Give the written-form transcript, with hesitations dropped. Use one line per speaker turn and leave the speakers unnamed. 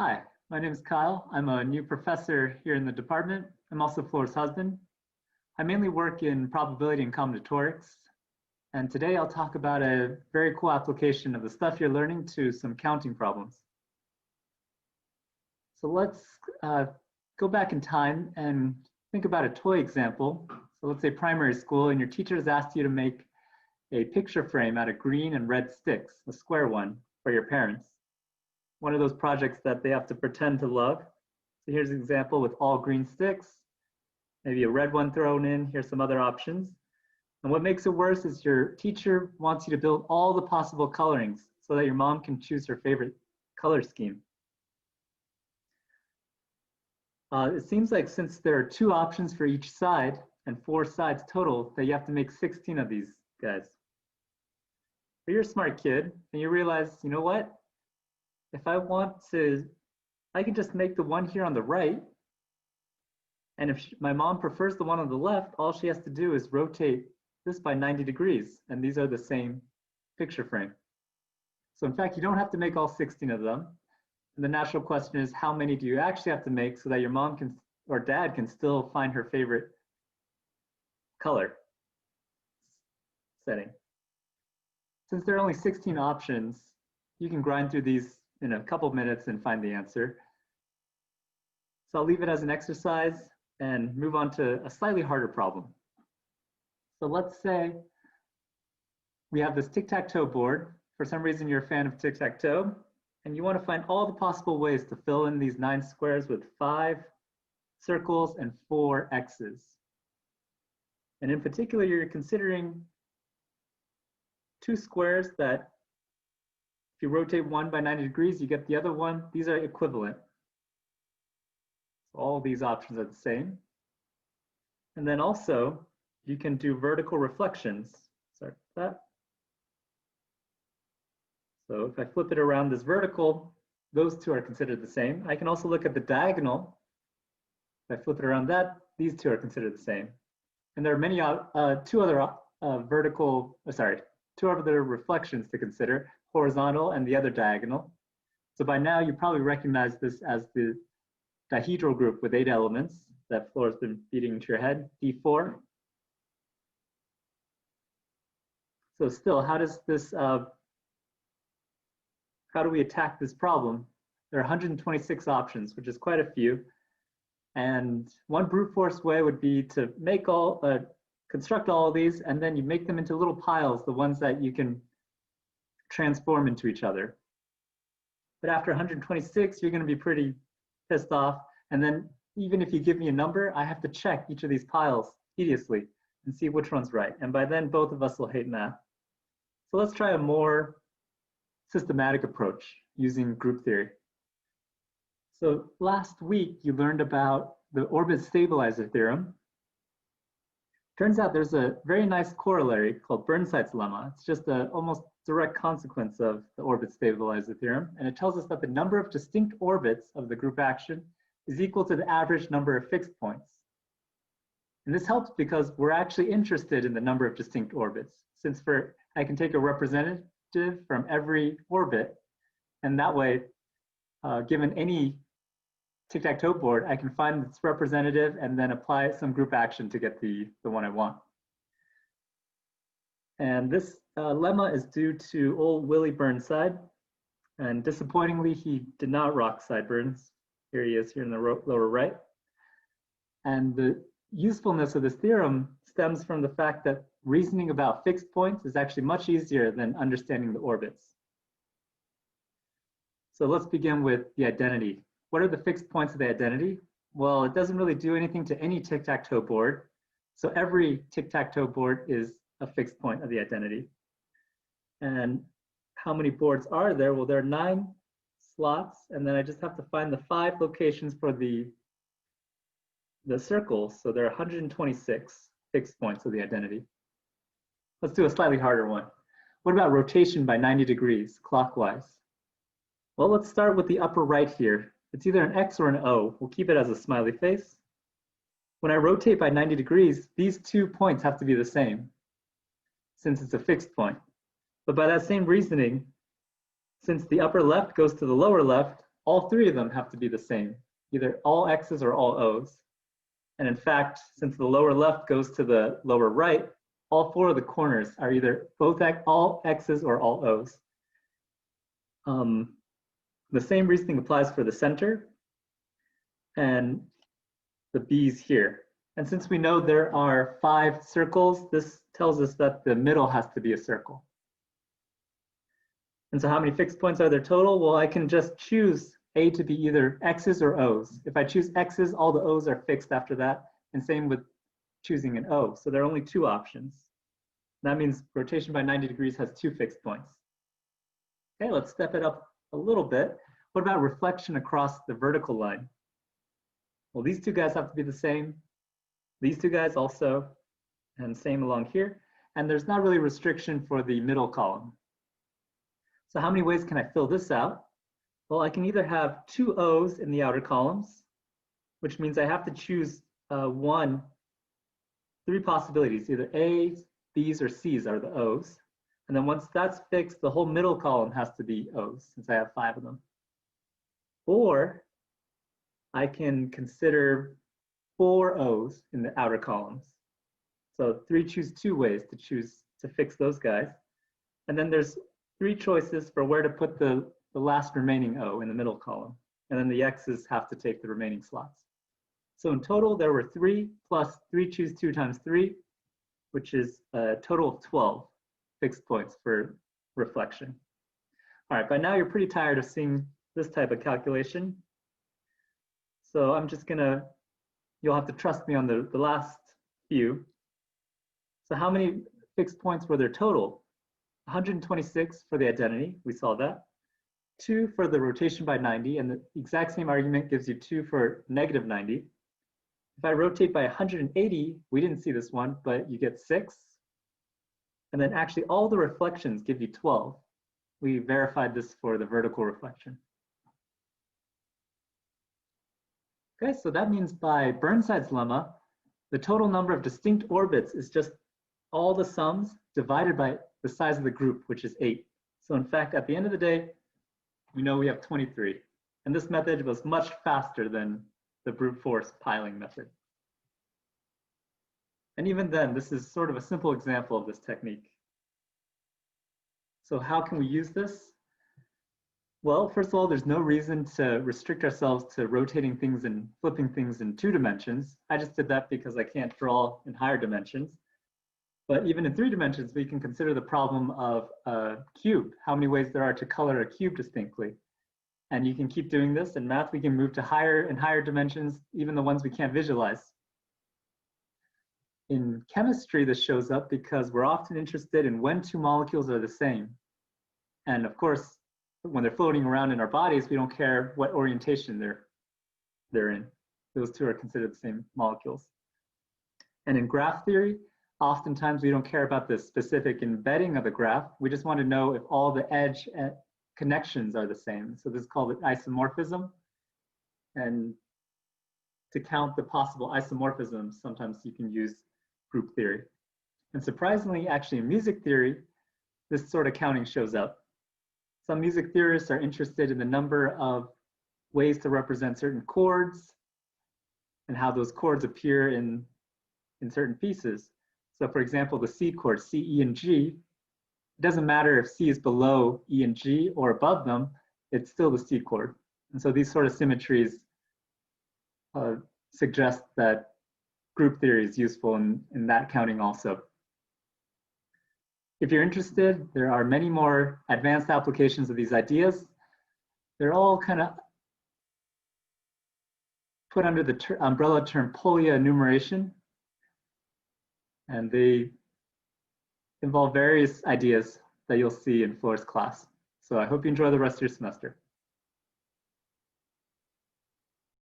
Hi, my name is Kyle. I'm a new professor here in the department. I'm also Flora's husband. I mainly work in probability and combinatorics. And today I'll talk about a very cool application of the stuff you're learning to some counting problems. So let's go back in time and think about a toy example. So let's say primary school, and your teacher has asked you to make a picture frame out of green and red sticks, a square one, for your parents. One of those projects that they have to pretend to love. So here's an example with all green sticks, maybe a red one thrown in. Here's some other options. And what makes it worse is your teacher wants you to build all the possible colorings so that your mom can choose her favorite color scheme. It seems like since there are 2 options for each side and 4 sides total, that you have to make 16 of these guys. But you're a smart kid and you realize, you know what? If I want to, I can just make the one here on the right. And if my mom prefers the one on the left, all she has to do is rotate this by 90 degrees. And these are the same picture frame. So in fact, you don't have to make all 16 of them. And the natural question is, how many do you actually have to make so that your mom can, or dad can still find her favorite color setting? Since there are only 16 options, you can grind through these in a couple minutes and find the answer. So I'll leave it as an exercise and move on to a slightly harder problem. So let's say we have this tic-tac-toe board. For some reason you're a fan of tic-tac-toe and you want to find all the possible ways to fill in these 9 squares with 5 circles and 4 X's. And in particular, you're considering 2 squares that if you rotate one by 90 degrees, you get the other one. These are equivalent. So all these options are the same. And then also, you can do vertical reflections. Sorry for that. So if I flip it around this vertical, those 2 are considered the same. I can also look at the diagonal. If I flip it around that, these 2 are considered the same. And there are many, 2 other reflections to consider, horizontal and the other diagonal. So by now you probably recognize this as the dihedral group with 8 elements that Flora's been beating into your head, D4. So still, how do we attack this problem? There are 126 options, which is quite a few. And one brute force way would be to construct all of these, and then you make them into little piles, the ones that you can transform into each other. But after 126, you're going to be pretty pissed off. And then even if you give me a number, I have to check each of these piles tediously and see which one's right. And by then, both of us will hate math. So let's try a more systematic approach using group theory. So last week, you learned about the orbit stabilizer theorem. Turns out there's a very nice corollary called Burnside's lemma. It's just an almost direct consequence of the orbit stabilizer theorem. And it tells us that the number of distinct orbits of the group action is equal to the average number of fixed points. And this helps because we're actually interested in the number of distinct orbits. Since I can take a representative from every orbit, and that way, given any tic-tac-toe board, I can find its representative and then apply some group action to get the one I want. And this lemma is due to old Willie Burnside. And disappointingly, he did not rock sideburns. Here he is here in the lower right. And the usefulness of this theorem stems from the fact that reasoning about fixed points is actually much easier than understanding the orbits. So let's begin with the identity. What are the fixed points of the identity? Well, it doesn't really do anything to any tic-tac-toe board. So every tic-tac-toe board is a fixed point of the identity. And how many boards are there? Well, there are 9 slots, and then I just have to find the 5 locations for the circles. So there are 126 fixed points of the identity. Let's do a slightly harder one. What about rotation by 90 degrees clockwise? Well, let's start with the upper right here. It's either an X or an O. We'll keep it as a smiley face. When I rotate by 90 degrees, these 2 points have to be the same since it's a fixed point. But by that same reasoning, since the upper left goes to the lower left, all three of them have to be the same, either all x's or all o's. And in fact, since the lower left goes to the lower right, all four of the corners are either all x's or all o's. The same reasoning applies for the center and the b's here. And since we know there are 5 circles, this tells us that the middle has to be a circle. And so how many fixed points are there total? Well, I can just choose A to be either x's or o's. If I choose x's, all the o's are fixed after that, and same with choosing an o. So there are only 2 options. That means rotation by 90 degrees has 2 fixed points. Okay, let's step it up a little bit. What about reflection across the vertical line? Well, these 2 guys have to be the same. These 2 guys also, and same along here. And there's not really restriction for the middle column. So how many ways can I fill this out? Well, I can either have 2 O's in the outer columns, which means I have to choose 3 possibilities, either A's, B's, or C's are the O's. And then once that's fixed, the whole middle column has to be O's, since I have 5 of them. Or I can consider 4 O's in the outer columns. So choose 2 ways to fix those guys. And then there's 3 choices for where to put the last remaining O in the middle column. And then the X's have to take the remaining slots. So in total, there were 3 plus 3 choose 2 times 3, which is a total of 12 fixed points for reflection. All right, by now you're pretty tired of seeing this type of calculation. So I'm just you'll have to trust me on the last few. So how many fixed points were there total? 126 for the identity, we saw that. 2 for the rotation by 90, and the exact same argument gives you 2 for negative 90. If I rotate by 180, we didn't see this one, but you get 6. And then actually all the reflections give you 12. We verified this for the vertical reflection. Okay, so that means by Burnside's lemma, the total number of distinct orbits is just all the sums divided by the size of the group, which is 8. So in fact, at the end of the day, we know we have 23. And this method was much faster than the brute force piling method. And even then, this is sort of a simple example of this technique. So how can we use this? Well, first of all, there's no reason to restrict ourselves to rotating things and flipping things in 2 dimensions. I just did that because I can't draw in higher dimensions. But even in 3 dimensions, we can consider the problem of a cube, how many ways there are to color a cube distinctly. And you can keep doing this. In math, we can move to higher and higher dimensions, even the ones we can't visualize. In chemistry, this shows up because we're often interested in when 2 molecules are the same. And of course, when they're floating around in our bodies, we don't care what orientation they're in. Those 2 are considered the same molecules. And in graph theory, oftentimes we don't care about the specific embedding of the graph. We just want to know if all the edge connections are the same. So this is called isomorphism. And to count the possible isomorphisms, sometimes you can use group theory. And surprisingly, actually in music theory, this sort of counting shows up. Some music theorists are interested in the number of ways to represent certain chords and how those chords appear in certain pieces. So for example, the C chord, C, E, and G, it doesn't matter if C is below E and G or above them, it's still the C chord. And so these sort of symmetries suggest that group theory is useful in that counting also. If you're interested, there are many more advanced applications of these ideas. They're all kind of put under the umbrella term Polya enumeration. And they involve various ideas that you'll see in Floor's class. So I hope you enjoy the rest of your semester.